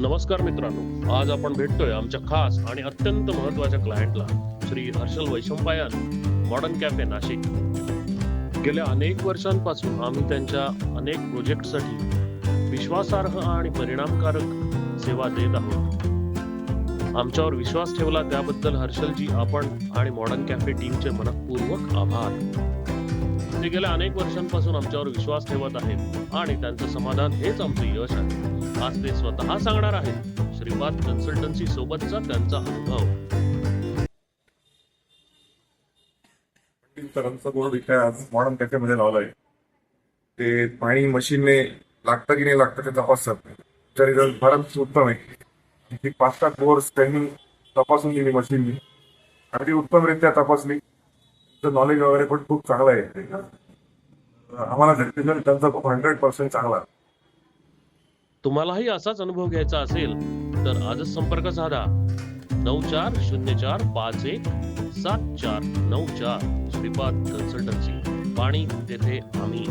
नमस्कार मित्रांनो, आज आपण भेटतोय आमच्या खास आणि अत्यंत महत्त्वाच्या क्लायंटला, श्री हर्षल वैशंपायन, मॉडर्न कॅफे नाशिक. गेल्या अनेक वर्षांपासून आम्ही त्यांच्या अनेक प्रोजेक्टसाठी विश्वासार्ह आणि परिणामकारक सेवा देत आहोत. आमच्यावर विश्वास ठेवला त्याबद्दल हर्षलजी आपण आणि मॉडर्न कॅफे टीमचे मनःपूर्वक आभार. ते गेल्या अनेक वर्षांपासून आमच्यावर विश्वास ठेवत आहेत आणि त्यांचं समाधान हेच आमचं यश आहे. आज ते स्वतः सांगणार आहेत श्रीपाद कन्सल्टन्सी सोबतचा त्यांचा अनुभव. सरांचा बोर्ड इथे आज मॉडर्न कॅफे मध्ये लावलाय. ते पाणी मशीनने लागतं की नाही लागतं ते तपासतात. तर रिझल्ट फारच उत्तम आहे. ती 5-7 कोर्स त्यांनी तपासून दिली मशीननी आणि ती उत्तमरित्या तपासली. त्याचं नॉलेज वगैरे पण खूप चांगलं आहे. आम्हाला रिझल्ट त्यांचा 100% चांगला. तुम्हालाही असाच अनुभव घ्यायचा असेल तर आजच संपर्क साधा 9404517494. श्रीपाद कन्सल्टन्सी, पाणी तेथे आम्ही.